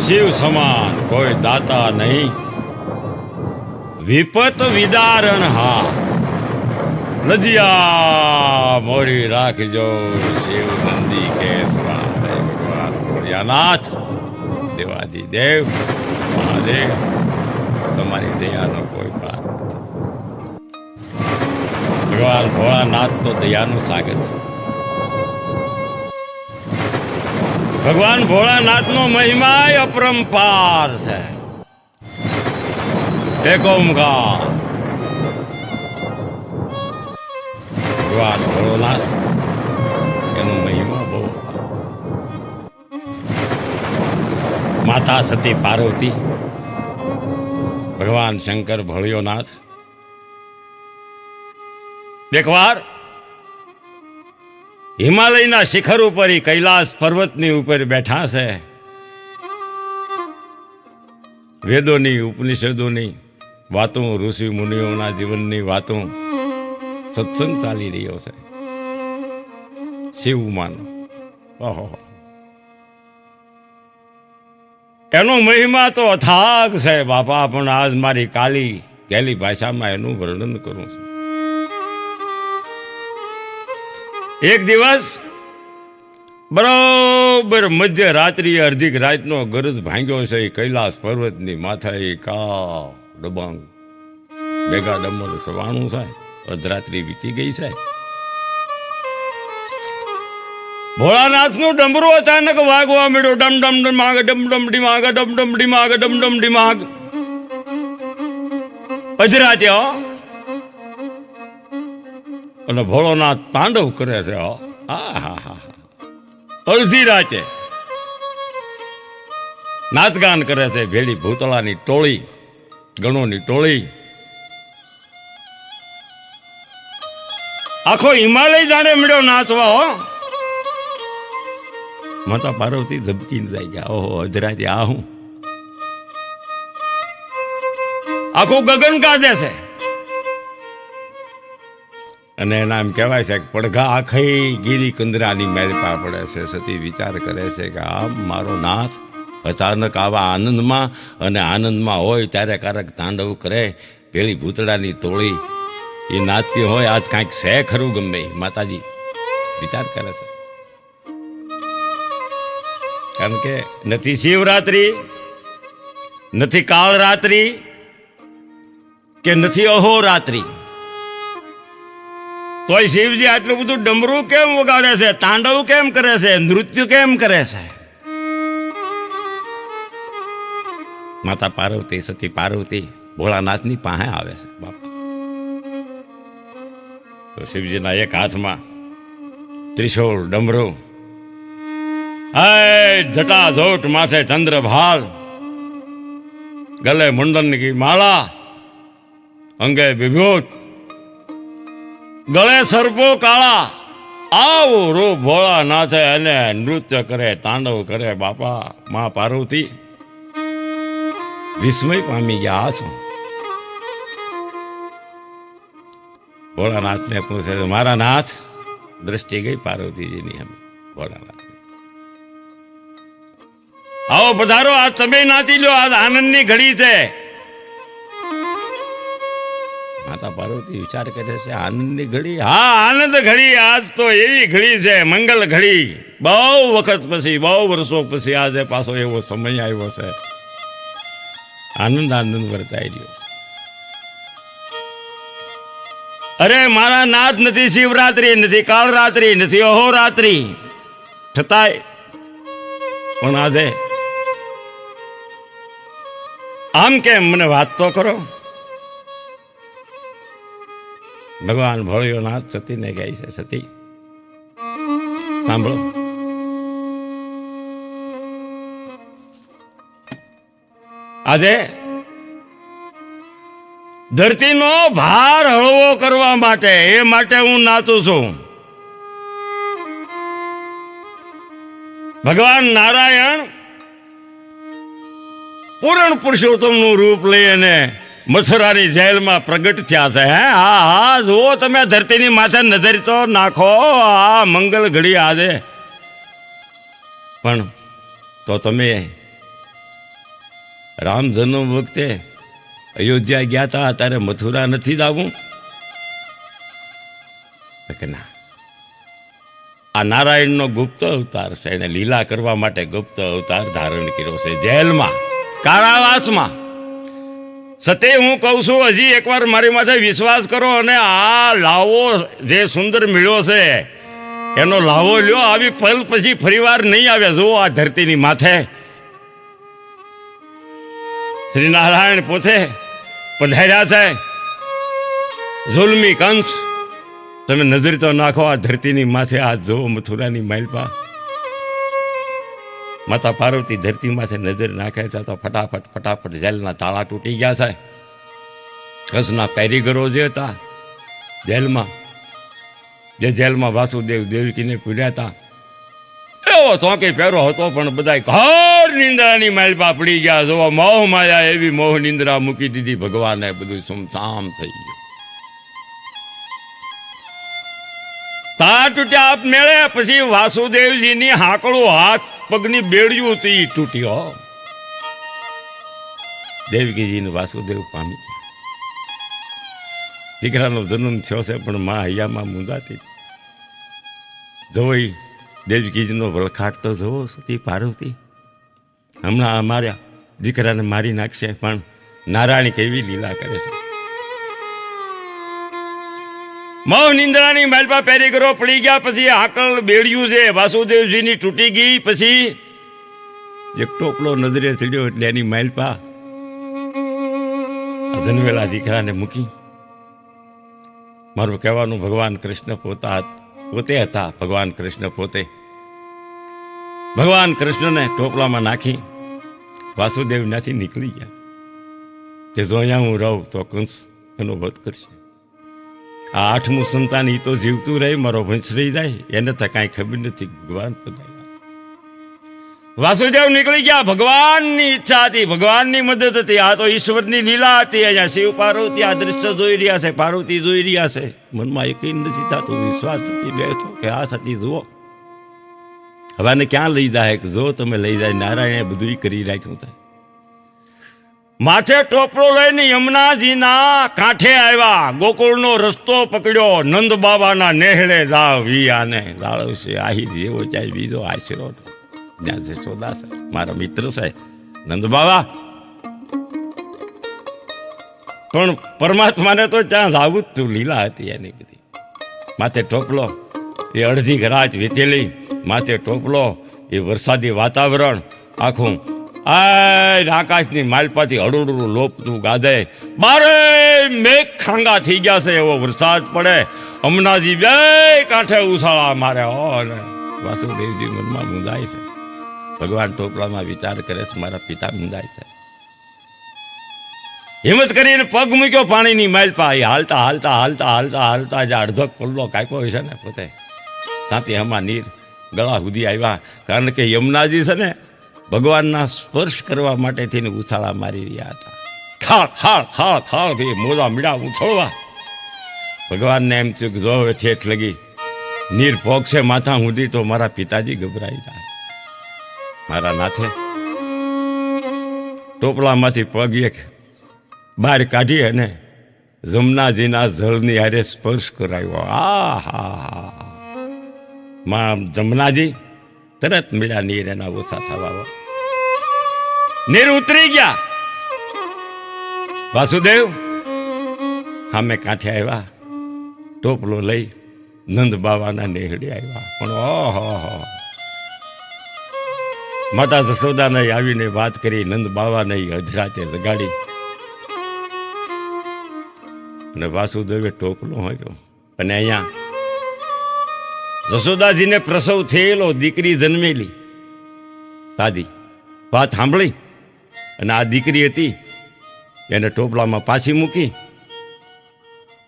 શિવ સમાન કોઈ દાતા નહીં, વિપત વિદારણ હા, લજિયા મોરી રાખજો શિવ નંદી કેશવા. હે ભગવાન ભોળિયાનાથ, દેવાજી દેવ મહાદેવ, તમારી દયાનો કોઈ પાર નથી. ભગવાન ભોળાનાથ તો દયાનું સાગર છે. ભગવાન ભોળાનાથનો મહિમા અપરંપાર છે. એક ઓમકાર. ભગવાન ભોળાનાથ એનો મહિમા બહુ. માતા સતી પાર્વતી, ભગવાન શંકર ભોળિયોનાથ એકવાર હિમાલયના શિખર ઉપર કૈલાસ પર્વતની ઉપર બેઠા છે. વેદોની ઉપનિષદોની વાતો, ઋષિ મુનિઓના જીવનની વાતો, સત્સંગ ચાલી રહ્યો છે. શિવ માનો ઓહો, એનો મહિમા તો અથાગ છે બાપા. પણ આજ મારી કાલી ગેલી ભાષામાં એનું વર્ણન કરું છું. એક દિવસ બરોબર મધ્ય રાત્રિએ અડધી રાતનો ગરજ ભાંગ્યો છે. કૈલાસ પર્વતની માથે કા ડબાંગ ભેગા ડમર સવાણું છે. અર્ધરાત્રિ વીતી ગઈ છે. ભોળાનાથનું ડમરું અચાનક વાગવા મળ્યો. ડમ ડમ ડિમાગ, ડમ ડમ ડિમાગ, ડમ ડમ ડિમાગ, ડમ ડમ ડિમાગ. અધરાતે અને ભોળોનાથ તાંડવ કરે છે. અડધી રાતે નાચગાન કરે છે. ભેળી ભૂતળાની ટોળી, ગણોની ટોળી. આખો હિમાલય જાણે મળ્યો નાચવા. હો, માતા પાર્વતી ઝબકીને જાય ગયા. ઓહો, અધરાતે આ હું. આખું ગગન ગાજે છે. અને એના એમ કહેવાય છે કે પડઘા આખી ગીરી કંદરાની મેલપા પડે છે. સતી વિચાર કરે છે કે આમ મારો નાથ અચાનક આવા આનંદમાં, અને આનંદમાં હોય ત્યારે કારક તાંડવ કરે. પેલી ભૂતળાની ટોળી એ નાચતી હોય. આજ કાંઈક છે ખરું ગમે. માતાજી વિચાર કરે છે. કારણ કે નથી શિવરાત્રિ, નથી કાળરાત્રિ, કે નથી અહોરાત્રિ. તોય શિવજી આટલું બધું ડમરું કેમ વગાડે છે, તાંડવ કેમ કરે છે, નૃત્ય કેમ કરે છે? માતા પાર્વતી, સતી પાર્વતી ભોળાનાથની પાસે આવે છે બાપા. તો શિવજીના એક હાથમાં ત્રિશૂળ, ડમરું, જટાજોટ માથે ચંદ્રભાલ, ગલે મુંડન કી માળા, અંગે વિભૂત, ગળે સર્પો કાળા. આવું રૂપ ભોળાનાથે અને નૃત્ય કરે, તાંડવ કરે બાપા. મા પાર્વતી વિસ્મય પામી ગયા. શું ભોળાનાથને પૂછે, મારા નાથ? દ્રષ્ટિ ગઈ પાર્વતીજીની. અમે ભોળાનાથ, આવો પધારો, આજ તમે નાચી લો, આજ આનંદની ઘડી છે. માતા પાર્વતી વિચાર કરે છે, આનંદની ઘડી? હા, આનંદ ઘડી. આજ તો એવી ઘડી છે, મંગલ ઘડી. બહુ વખત પછી, બહુ વર્ષો પછી આજે પાછો એવો સમય આવ્યો છે. આનંદ આનંદ વર્તાઈ રહ્યો. અરે મારા નાથ, નથી શિવરાત્રિ, નથી કાળરાત્રિ, નથી અહોરાત્રિ, છતાંય પણ આજે આમ કેમ? મને વાત તો કરો. ભગવાન ભોળિયોનાથ સતીને કહે છે, સતી સાંભળો. આજે ધરતીનો ભાર હળવો કરવા માટે, એ માટે હું નાચું છું. ભગવાન નારાયણ પૂરણ પુરુષોત્તમનું રૂપ લઈ અને મથુરાની જેલમાં પ્રગટ થયા છે. હા, જુઓ તમે, ધરતીની માથે નજર તો નાખો. આ મંગલ ઘડી આજે. પણ તો તમે રામ જન્મ વખતે અયોધ્યા ગયા હતા, ત્યારે મથુરા નથી જવું? કે ના, આ નારાયણનો ગુપ્ત અવતાર છે, એને લીલા કરવા માટે ગુપ્ત અવતાર ધારણ કર્યો છે. જેલમાં, કારાવાસમાં. સતે હું કહું છું, હજી એકવાર મારી માથે વિશ્વાસ કરો અને આ લાવો જે સુંદર મળ્યો છે એનો લાવો લ્યો. આવી પલ પછી ફરીવાર નહીં આવ્યા. જુઓ આ ધરતીની માથે શ્રી નારાયણ પોતે પધાર્યા છે. ઝુલમી કંસ, તમે નજર તો નાખો આ ધરતીની માથે. આ જુઓ મથુરાની માલપા માતા પાર્વતી ધરતી માથે નજર નાખે છે તો ફટાફટ ફટાફટ જેલના તાળા તૂટી ગયા છે. કંસના કારીગરો જે હતા જેલમાં, જે જેલમાં વાસુદેવ દેવકીને પીડ્યા હતા, એવો ચોંકી પહેરો હતો, પણ બધા ઘર નિંદ્રાની માલપા પડી ગયા. જોવા મોહ માયા એવી મોહ નિંદ્રા મૂકી દીધી ભગવાને. બધું સુમસામ થઈ ગયું. તા તૂટ્યા આપ મેળે. પછી વાસુદેવજીની હાંકડું હાથ પગની બેડિયું હતી તૂટ્યો. દેવકીજીને વાસુદેવ પામી ગયા. દીકરાનો જન્મ થયો છે, પણ મા હૈયામાં મૂંઝાતી. જોઈ દેવકીજીનો વળખાટ તો જોવો સતી પાર્વતી. હમણાં અમારા દીકરાને મારી નાખશે, પણ નારાયણ કેવી લીલા કરે છે. મોહ નિંદ્રાની માલપા પેરીગરો પડી ગયા. પછી આકલ બેડિયું છે વાસુદેવજીની તૂટી ગઈ. પછી એક ટોપલો નજરે ચડ્યો એટલે એની માલપા જન્મેલા દીકરાને મૂકી. મારું કહેવાનું, ભગવાન કૃષ્ણ પોતે હતા. ભગવાન કૃષ્ણ પોતે ભગવાન કૃષ્ણને ટોપલામાં નાખી વાસુદેવ ત્યાંથી નીકળી ગયા. તે જો અહીંયા હું રહું તો કંસ એનો વધ કરશે. આ 8મું સંતાન એ તો જીવતું રહે, મારો વંશ રહી જાય. એને તો કાંઈ ખબર નથી. ભગવાન પધાર્યા છે. વાસુદેવ નીકળી ગયા. ભગવાનની ઈચ્છા હતી, ભગવાનની મદદ હતી. આ તો ઈશ્વરની લીલા હતી. અહીંયા શિવ પાર્વતી આ દ્રશ્ય જોઈ રહ્યા છે, પાર્વતી જોઈ રહ્યા છે. મનમાં એકઈ નથી થતું, વિશ્વાસ નથી બેઠો કે આ સતી જુઓ હવે આને ક્યાં લઈ જાય. જો તમે લઈ જાય, નારાયણે બધું કરી રાખ્યું છે. માથે ટોપલો લઈને યમુનાજીના કાંઠે આવ્યા. ગોકુળનો રસ્તો પકડ્યો. નંદ બાબાના નેહળે જાવ, વી આને જાળવશે આહિર જેવો ચાહે બીજો આશરો. ત્યાં જશોદા છે, મારા મિત્ર છે નંદ બાબા. પણ પરમાત્માને તો ત્યાં જાવું જ તું. લીલા હતી એની બધી. માથે ટોપલો, એ અડધી ઘરાચ વીતેલી. માથે ટોપલો, એ વરસાદી વાતાવરણ આખું. આકાશની માલપાથી હળુડું લોપતું ગાજે. બારે મેઘ ખાંગા થઈ ગયા છે, એવો વરસાદ પડે. અમનાજી બે કાંઠે ઉછાળા મારે. અને વાસુદેવજી મનમાં મૂંઝાય છે. ભગવાન ટોપલામાં વિચાર કરે છે, મારા પિતા મૂંઝાય છે. હિંમત કરીને પગ મૂક્યો પાણીની માલપા. એ હાલતા હાલતા હાલતા હાલતા હાલતા જે અડધો પલ્લો કાપ્યો હોય છે ને પોતે, સાથી હમણાં નીર ગળા સુધી આવ્યા. કારણ કે યમુનાજી છે ને ભગવાનના સ્પર્શ કરવા માટે થઈને ઉછાળા મારી રહ્યા હતા. ખાળ ખાળ ખાળ ખાળ કે મોજા મીડા ઉછળવા. ભગવાનને એમ થયું કે જો હવે ઠેઠ લગી નીર પોગ છે માથા સુધી તો મારા પિતાજી ગભરાઈ જાય. મારા નાથે ટોપલામાંથી પગ એક બહાર કાઢી અને જમનાજીના જળની હારે સ્પર્શ કરાવ્યો. આ હા માં જમનાજી તરત મીડા નીર એના ઓછા થવા. નીર ઉતરી ગયા. વાસુદેવ સામે કાંઠે આવ્યા. ટોપલો લઈ નંદ બાવાના નેહડે આવ્યા. પણ ઓહો, માતા જશોદાને આવીને વાત કરી. નંદ બાવાને અધરાતે જગાડી અને વાસુદેવે ટોપલો હોય. અને અહીંયા જશોદાજીને પ્રસવ થયેલો, દીકરી જન્મેલી દાદી વાત સાંભળી અને આ દીકરી હતી એને ટોપલામાં પાછી મૂકી.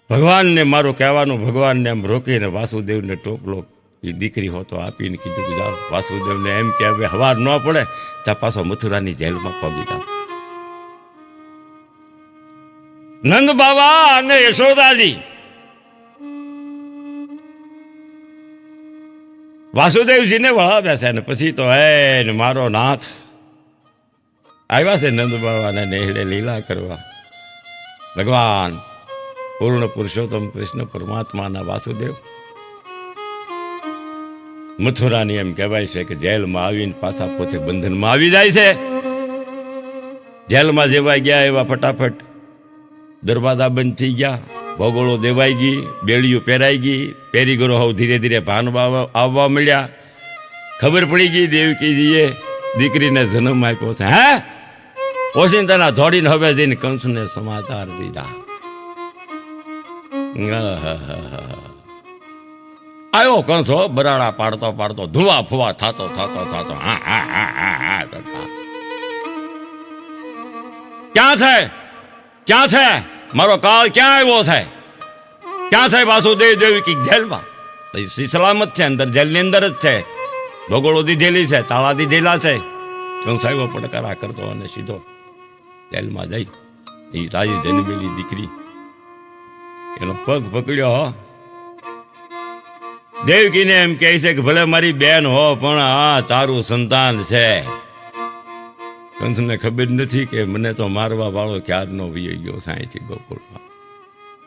ભગવાનને મારું કહેવાનું, ભગવાનને એમ રોકીને વાસુદેવને ટોપલો એ દીકરી હોતો આપીને કીધું કે જાઓ. વાસુદેવને એમ કે હવે હવાર ન પડે ત્યાં પાછો મથુરાની જેલમાં પગી જાઓ. નંદ બાબા અને યશોદાજી વાસુદેવજીને વળાવ્યા છે. અને પછી તો હે મારો નાથ આવ્યા છે નંદ બાવાને નેહડે લીલા કરવા. ભગવાન પૂર્ણ પુરુષોત્તમ કૃષ્ણ પરમાત્માના વાસુદેવ મથુરાની એમ કહેવાય છે કે જેલમાં આવીને પાછા પોતે બંધનમાં આવી જાય છે. જેલમાં જેવા ગયા એવા ફટાફટ દરવાજા બંધ થઈ ગયા, ભગોળો દેવાઈ ગઈ, બેડીઓ પહેરાઈ ગઈ, પેરીગરો હવે ધીરે ધીરે ભાન આવવા મળ્યા. ખબર પડી ગઈ દેવકીજીએ દીકરીને જન્મ આપ્યો છે. હે ઓશિંતાના દોડીને હવે જઈને કંસને સમાચાર દીધા. આવ્યો કંસ હો, બરાડા પાડતો પાડતો, ધુવા ફુવા થતો થતો થતો હા હા હા હા હા કરતા. ક્યાં છે, ક્યાં છે મારો કાળ, ક્યાં આવ્યો છે, ક્યાં છે વાસુદેવ દેવકી? જેલમાં. પછી સલામત છે, અંદર જેલની અંદર જ છે, ભગોળો દીધેલી છે, તાળા દીધેલા છે. કંસ આવ્યો પડકારા કરતો અને સીધો જેલમાં જઈ એ તાજી જન્મેલી દીકરી એનો પગ પકડ્યો. દેવકીને એમ કહે છે કે ભલે મારી બેન હો પણ આ તારું સંતાન છે. કંસને ખબર નથી કે મને તો મારવા વાળો ક્યારનો વી ગયો સાંઈથી ગોકુળમાં.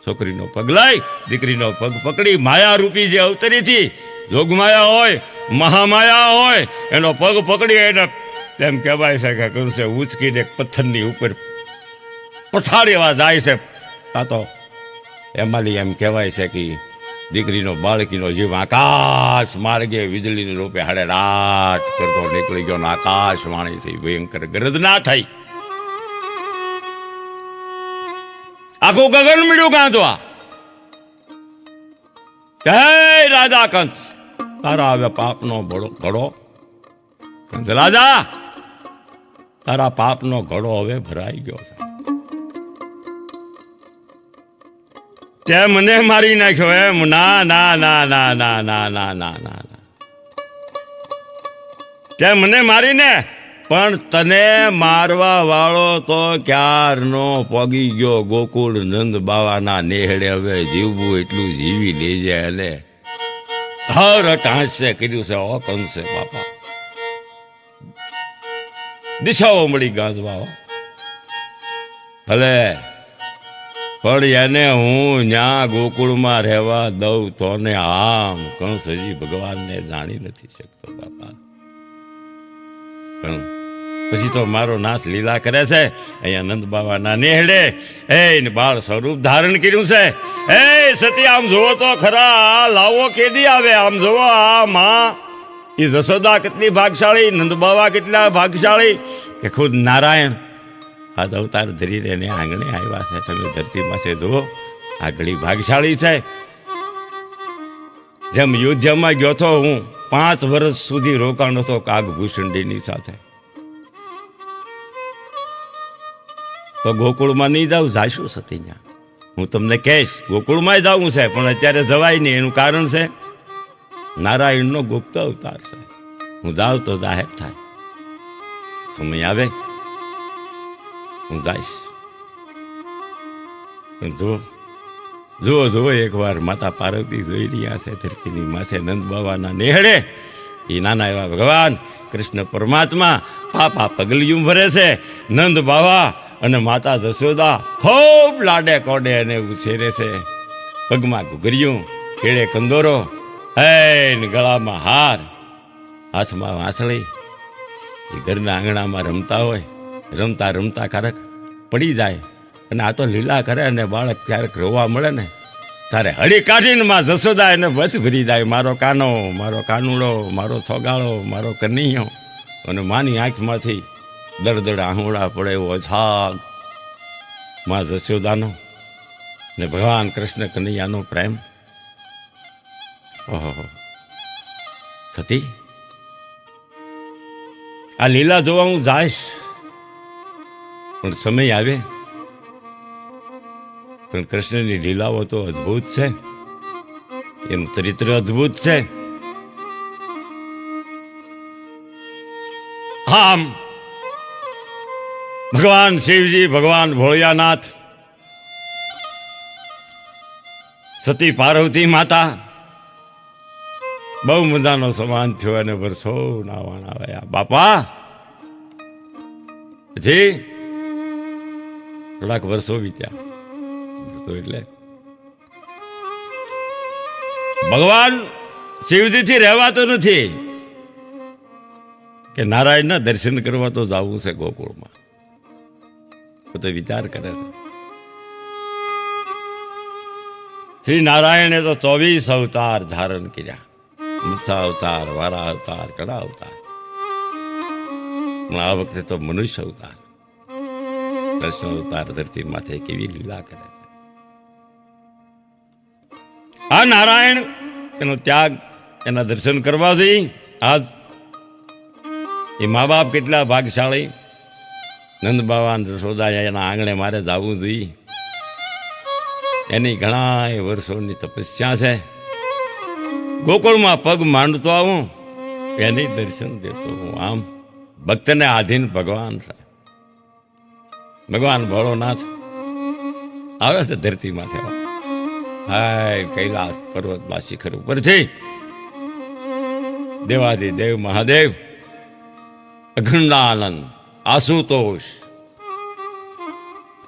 છોકરીનો પગ લઈ દીકરીનો પગ પકડી માયારૂપી જે અવતરી હતી, જોગમાયા હોય મહામાયા હોય, એનો પગ પકડી એને એમ કહેવાય છે કે કંસે ઉચકીને પથ્થરની ઉપર પછાડેવા જાય છે. આ તો એમાંની એમ કહેવાય છે કે દીકરીનો બાળકીનો જીવ આકાશ માર્ગે વીજળીની રૂપે હાડે રાટ કરતો નીકળી ગયો. આકાશવાણીથી ભયંકર ગર્જના થઈ, આખું ગગન મળ્યું ગાંધવા. હે રાજા કંસ, તારા હવે પાપનો ઘડો, કંસ રાજા તારા પાપનો ઘડો હવે ભરાઈ ગયો છે. તે મને મારી નાખ્યો એમ? ના ના ના ના ના ના ના ના ના ના, તે મને મારીને પણ તને મારવા વાળો તો ક્યારનો પોગી ગયો ગોકુળ નંદ બાવાના નેહડે. હવે જીવવું એટલું જીવી લેજે. અને હર ટાંસે કર્યું છે ઓ કંસે બાપા. દિશાઓ મળી ગાંધવા. ભલે પણ એને હું ન્યા ગોકુળમાં રહેવા દઉં તો ને આમ કંસ હજી ભગવાનને જાણી નથી શકતો બાપા. પણ પછી તો મારો નાથ લીલા કરે છે અહીંયા નંદ બાવાના નેહડે. એ બાળ સ્વરૂપ ધારણ કર્યું છે. એ સતી આમ જોવો તો ખરા, લાવો કેદી આવે? આમ જોવો આ માં એ જશોદા કેટલી ભાગશાળી, નંદ બાવા કેટલા ભાગશાળી કે ખુદ નારાયણ આ અવતાર ધરીને એને આંગણે આવ્યા છે. તમે ધરતી પાસે જુઓ, આ ઘડી ભાગશાળી છે. જેમ યુદ્ધમાં ગયો તો હું 5 વર્ષ સુધી રોકાણો હતો કાગભૂષણજીની સાથે, તો ગોકુળમાં નહીં જાઉં, જાશું સતી ત્યાં. હું તમને કહીશ ગોકુળમાં જવું છે પણ અત્યારે જવાય નહીં. એનું કારણ છે નારાયણનો ગુપ્ત અવતાર છે. હું જાઉં તો જાહેર થાય, સમય આવે હું જઈશ. જુઓ જુઓ જુઓ એકવાર માતા પાર્વતી જોઈ રહ્યા છે ધરતીની માથે નંદ બાવાના નેહડે. એ નાના એવા ભગવાન કૃષ્ણ પરમાત્મા પાપા પગલિયું ભરે છે. નંદ બાવા અને માતા જશોદા ખૂબ લાડે કોડે અને ઉછેરે છે. પગમાં ઘૂઘરિયું, કેળે કંદોરો, ગળામાં હાર, હાથમાં વાંસળી. એ ઘરના આંગણામાં રમતા હોય, રમતા રમતા ક્યારેક પડી જાય અને આ તો લીલા કરે અને બાળક ક્યારેક રોવા મળે ને તારે હળી કાઢીને માં જશોદા એને બચ ભરી જાય. મારો કાનો, મારો કાનુડો, મારો સોગાળો, મારો કનૈયો. અને માની આંખમાંથી દળદળ આહુડા પડે એવો અછાગ માં જશોદાનો ને ભગવાન કૃષ્ણ કનૈયાનો પ્રેમ. ઓહો સતી, આ લીલા જોવા હું જાઈશ પણ સમય આવે. પણ કૃષ્ણની લીલાઓ તો અદ્ભુત છે, એનું ચરિત્ર અદ્ભુત છે. આમ ભગવાન શિવજી, ભગવાન ભોળિયાનાથ, સતી પાર્વતી માતા, બહુ મજાનો સમાન થયો અને વર્ષો નાવાણા આવ્યા. બાપા પછી થોડાક વર્ષો વીત્યા. વર્ષો એટલે ભગવાન શિવજીથી રહેવાતો નથી કે નારાયણના દર્શન કરવા તો જવું છે ગોકુળમાં. તો વિચાર કરે છે. શ્રી નારાયણે તો 24 અવતાર ધારણ કર્યા. મત્સ્ય અવતાર, વારા અવતાર, ઘણા અવતાર. પણ આ વખતે તો મનુષ્ય અવતાર, કૃષ્ણ અવતાર ધરતી માથે કેવી લીલા કરે છે. આ નારાયણ એનો ત્યાગ, એના દર્શન કરવા જઈ. આજ એ મા બાપ કેટલા ભાગશાળી. નંદ બાબા યશોદા એના આંગણે મારે જવું જોઈએ. એની ઘણા વર્ષોની તપસ્યા છે. ગોકુળમાં પગ માંડતો આવું, એની દર્શન દેતો હું. આમ ભક્તને આધીન ભગવાન છે. ભગવાન ભોળોનાથ આવે છે ધરતીમાંથી. હાય કૈલાસ પર્વતમાં શિખર ઉપર છે દેવાદી દેવ મહાદેવ અખંડાનંદ આશુતોષ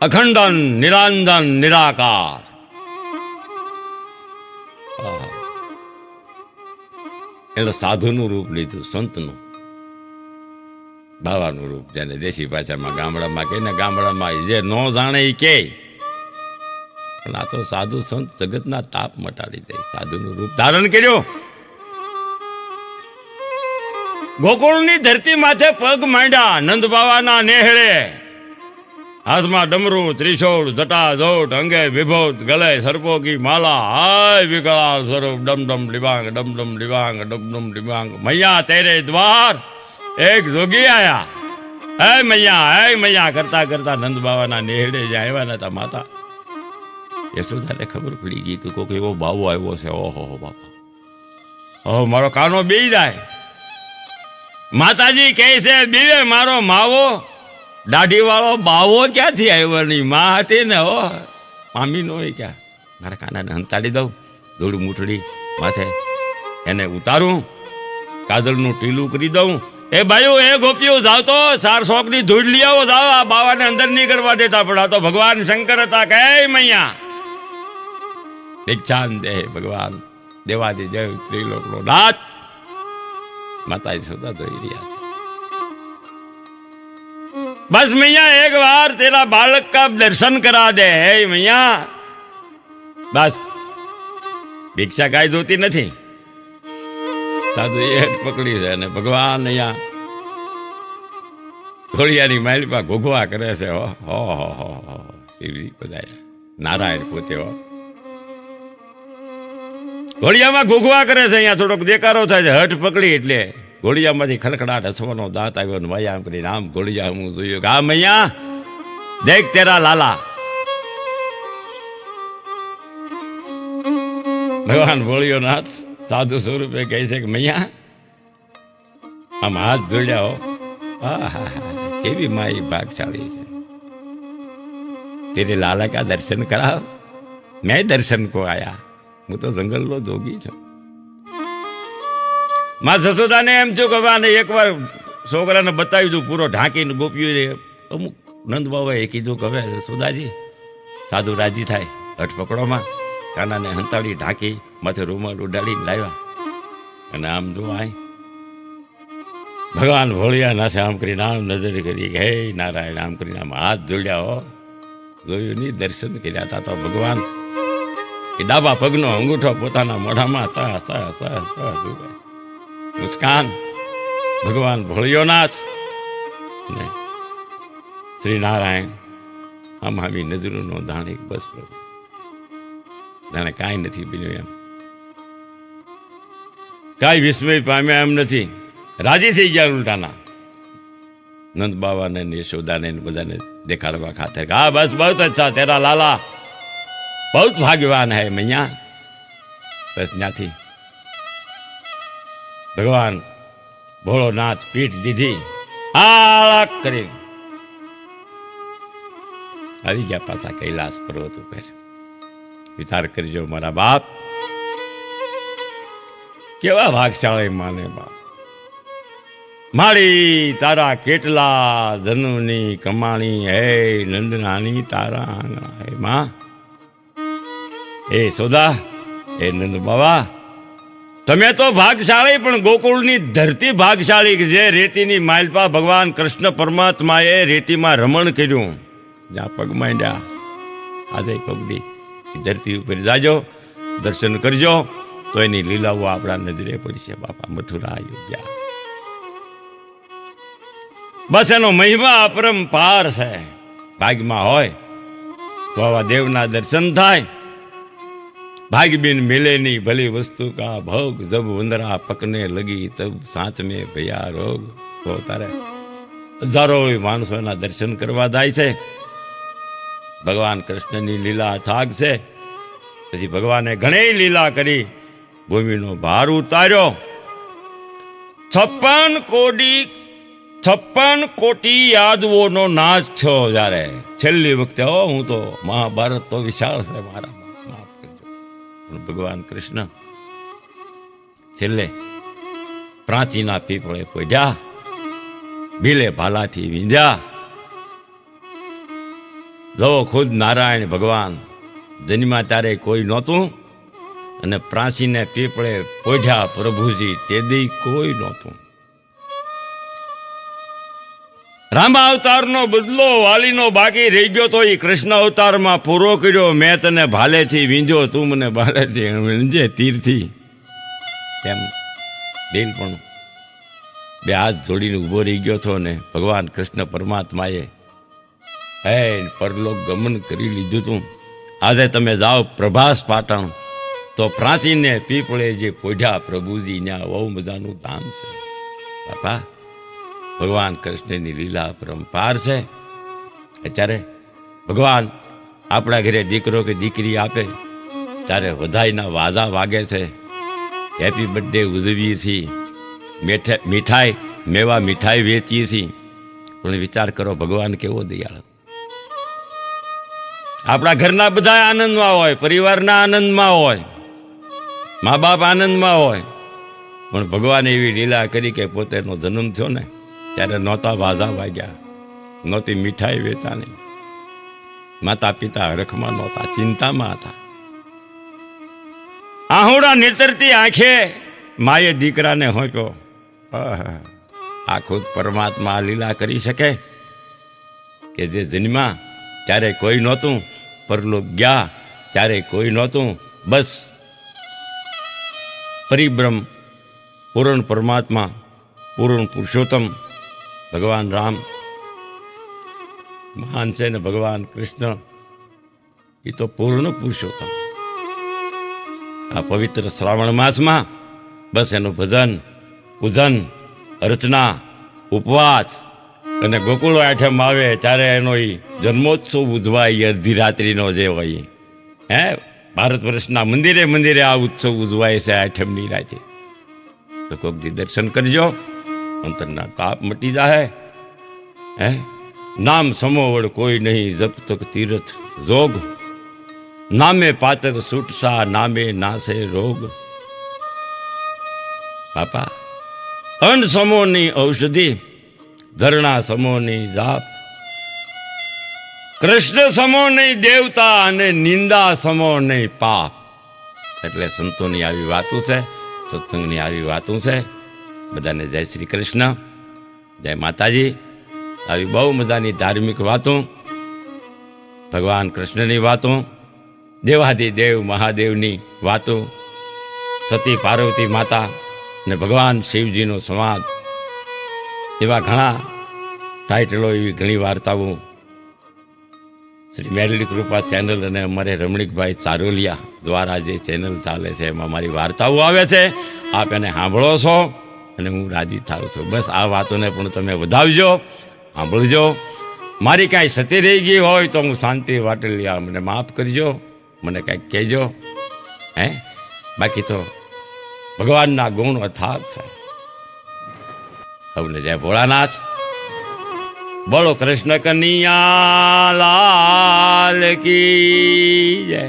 અખંડન નિરાંજન નિરાકાર. એટલે સાધુનું રૂપ લીધું, સંતનું, બાવાનું રૂપ. જેને દેશી ભાષામાં ગામડામાં કે ને, ગામડામાં જે ન જાણે એ કે. પણ આ તો સાધુ સંત જગતના તાપ મટાડી દે. સાધુનું રૂપ ધારણ કર્યું. ગોકુળની ધરતી માથે પગ માંડ્યા. નંદ બાવાના નેહળે હાથમાં ડમરું, ત્રિશૂળ, જટા જોટ, અંગે વિભૂત, ગલે સર્પો કી માલા. હાય વિકરાળ સ્વરૂપ ડમ ડમ ડિબાંગ, ડમ ડમ ડિબાંગ, ડમ ડમ ડિબાંગ. મૈયા તેરે દ્વાર એક જોગી આયા. હે મૈયા કરતા કરતા નંદ બાવાના નેહડે જે આવ્યા નતા માતા યશોદાને ખબર પડી ગઈ કે કોઈક એવો બાવો આવ્યો છે. ઓહો બાપા, ઓહો મારો કાનો બેઈ જાય. માતાજી કહે છે બીવે મારો માવો. દાઢી વાળો બાવો ક્યાંથી આવ્યો? નહીં માં હતી ને. હો મામી નો હોય ક્યાં? મારા કાનાને હંતાડી દઉં, ધૂળ મૂઠડી માથે એને ઉતારું, કાજલનું ટીલું કરી દઉં. એ ભાઈઓ, એ ગોપીઓ, જાવ તો 4 શોકની ધૂળ લઈ આવો. જાઓ, આ બાવાને અંદર નહીં કરવા દેતા. પણ આ તો ભગવાન શંકર હતા. કે મૈયા ભિક્ષાન દે ભગવાન દેવાદી દેવ ત્રિલોકનો નાથ. માતા યશોદા જોઈ રહ્યા છે. બસ મૈયા એક વાર તેરા બાળક કા દર્શન કરા દે. હે મૈયા, બસ ભિક્ષા કાંઈ જોતી નથી. સાધુ એક પકડી છે અને ભગવાન અહીંયા ઘોડિયાની માલિપા ઘોઘવા કરે છે. હો શિવજી પધાર્યા. નારાયણ પોતે ઘોડિયામાં ઘોઘવા કરે છે. અહીંયા થોડોક દેકારો થાય છે. હઠ પકડી એટલે ઘોડિયામાંથી ખડખડાટ હસવાનો દાંત આવ્યો ને મૈયા આમ કરીને આમ ઘોડિયા હું જોયું કે આ મૈયા દેખ તેરા લાલા. ભગવાન ભોળિયો નાથ સાધુ સ્વરૂપે કહે છે કે મૈયા આમ હાથ જોડ્યા હો. કેવી માઈ ભાગશાળી છે. તેરે લાલા કા દર્શન કરાવ. મેં દર્શન કો આયા. હું તો જંગલનો જોગી છું. માં જશોદાને એમ છું કે એકવાર છોકરાને બતાવી દઉં પૂરો ઢાંકીને. ગોપીઓ અમુક નંદ બાબાએ કીધું કે હવે જશોદાજી સાધુ રાજી થાય. હઠ પકડોમાં કાનાને હંતાડી ઢાંકી માથે રૂમાલ ઉડાડીને લાવ્યા. અને આમ જો આય ભગવાન ભોળિયા નાથે આમ કરીને આમ નજર કરી. હે નારાયણ આમ કરીને આમ હાથ જોડ્યા. હો જોયું નહીં, દર્શન કર્યા હતા. તો ભગવાન એ ડાબા પગનો અંગૂઠો પોતાના મોઢામાં મુસ્કાન. ભગવાન ભોળિયોનાથ ને શ્રી નારાયણ આમ આવી નજરોનો ધાણી. બસ પ્રભુ જાણે કાંઈ નથી બન્યું એમ, કાંઈ વિસ્મય પામ્યા એમ નથી. રાજી થઈ ગયા ઉલટાના નંદ બાબાને યશોદાને બધાને દેખાડવા ખાતર. હા બસ બહુ અચ્છા તેરા લાલા બહુ ભાગ્યવાન હૈ મૈયા. બસ ત્યાંથી ભગવાન ભોળોનાથ પીઠ દીધી આળક કરી આવી ગયા પાછા કૈલાસ પર્વત ઉપર. વિચાર કરજો મારા બાપ, કેવા ભાગશાળી માને બાપ. માળી તારા કેટલા જન્મની કમાણી, હે નંદનાની તારા આંગણા. હે માં, હે સોદા, હે નંદ બાબા, તમે તો ભાગશાળી, પણ ગોકુળની ધરતી ભાગશાળી, જે રેતીની માલપા ભગવાન કૃષ્ણ પરમાત્માએ રેતીમાં રમણ કર્યું, જ્યાં પગ માંડ્યા. આજે કોકદી ધરતી ઉપર જાજો, દર્શન કરજો, તો એની લીલાઓ આપણા નજરે પડશે. બાપા મથુરા, અયોધ્યા, બસ એનો મહિમા અપરંપાર છે. ભાગમાં હોય તો આવા દેવના દર્શન થાય. भाग बिन मिले नहीं भली वस्तु का भोग, जब वंदरा पकने लगी तब सांच में भैया रोग. तो तारे हजारो माणसोना दर्शन करवा જાય છે. ભગવાન કૃષ્ણની લીલા થાક છે. પછી ભગવાને ઘણી લીલા કરી, ભૂમિનો ભાર ઉતાર્યો. 56 કોટી યાદવોનો નાશ થયો. જ્યારે છેલ્લી વખતે હું તો મહાભારત તો વિશાળ છે મારા, ભગવાન કૃષ્ણ છેલ્લે પ્રાચીના પીપળે પોઢ્યા, ભીલે ભાલાથી વીંધ્યા. જો ખુદ નારાયણ ભગવાન જન્મ્યા ત્યારે કોઈ નહોતું, અને પ્રાચીને પીપળે પોઢ્યા પ્રભુજી તે દી કોઈ નહોતું. રામ અવતારનો બદલો વાલીનો બાકી રહી ગયો તો એ કૃષ્ણ અવતારમાં પૂરો કર્યો. મેં તને ભાલેથી વીંધ્યો, તું મને ભાલેથી વીંધે તીરથી. તેમ દિલ પણ બે હાથ જોડીને ઊભો રહી ગયો હતો, ને ભગવાન કૃષ્ણ પરમાત્માએ પરલોક ગમન કરી લીધું હતું. આજે તમે જાઓ પ્રભાસ પાટણ, તો પ્રાચીને પીપળે જે પોઢ્યા પ્રભુજી, ત્યાં બહુ મજાનું ધામ છે. બાપા, ભગવાન કૃષ્ણની લીલા પરંપાર છે. અત્યારે ભગવાન આપણા ઘરે દીકરો કે દીકરી આપે ત્યારે વધાઈના વાજા વાગે છે, હેપી બર્થડે ઉજવીએ છીએ, મીઠાઈ મેવા મીઠાઈ વેચીએ છીએ. પણ વિચાર કરો, ભગવાન કેવો દયાળુ. આપણા ઘરના બધા આનંદમાં હોય, પરિવારના આનંદમાં હોય, મા બાપ આનંદમાં હોય, પણ ભગવાને એવી લીલા કરી કે પોતેનો જન્મ થયો ને ત્યારે નહોતા વાજા વાગ્યા, નહોતી મીઠાઈ વેચાણી, માતા પિતા હરખમાં નહોતા, ચિંતામાં હતા. આહુડા નીતરતી આંખે માએ દીકરાને હોંપ્યો. આ ખુદ પરમાત્મા લીલા કરી શકે કે જે જન્મા ત્યારે કોઈ નહોતું, પરલોક ગયા ત્યારે કોઈ નહોતું. બસ પરિબ્રહ્મ પૂર્ણ પરમાત્મા, પૂર્ણ પુરુષોત્તમ ભગવાન રામ મહાન છે, ને ભગવાન કૃષ્ણ એ તો પૂર્ણ પુરુષોત્તમ. આ પવિત્ર શ્રાવણ માસમાં બસ એનું ભજન, પૂજન, અર્ચના, ઉપવાસ, અને ગોકુળ આઠમ આવે ત્યારે એનો એ જન્મોત્સવ ઉજવાય. અડધી રાત્રિનો જે હોય, ભારત વર્ષના મંદિરે મંદિરે આ ઉત્સવ ઉજવાય છે આઠમની રાતે. તો કોક દી દર્શન કરજો, અંતરના તાપ મટી જાય. નામ સમોવડ કોઈ નહીં, જપ તક તીર્થ જોગ, નામે પાતક છૂટસા, નામે નાશે રોગ. બાપા, અન્ન સમોની ઔષધિ, ધરણા સમોની જાપ, કૃષ્ણ સમો નહીં દેવતા, અને નિંદા સમો નહીં પાપ. એટલે સંતોની આવી વાતો છે, સત્સંગની આવી વાતો છે. બધાને જય શ્રી કૃષ્ણ, જય માતાજી. આવી બહુ મજાની ધાર્મિક વાતો, ભગવાન કૃષ્ણની વાતો, દેવાધિદેવ મહાદેવની વાતો, સતી પાર્વતી માતા ને ભગવાન શિવજીનો સંવાદ, એવા ઘણા ટાઇટલો, એવી ઘણી વાર્તાઓ શ્રી મેરલી કૃપા ચેનલ અને અમારે રમણીકભાઈ ચારોલિયા દ્વારા જે ચેનલ ચાલે છે એમાં મારી વાર્તાઓ આવે છે. આપ એને સાંભળો છો અને હું રાજી થાઉં છું. બસ આ વાતોને પણ તમે વધાવજો, સાંભળજો. મારી કાંઈ સતી રહી ગઈ હોય તો હું શાંતિ વાટેલિયા મને માફ કરજો, મને કાંઈક કહેજો. બાકી તો ભગવાનના ગુણ અથાગ છે. હવે જય ભોળાનાથ, બોલો કૃષ્ણ કનૈયા લાલ કી જય.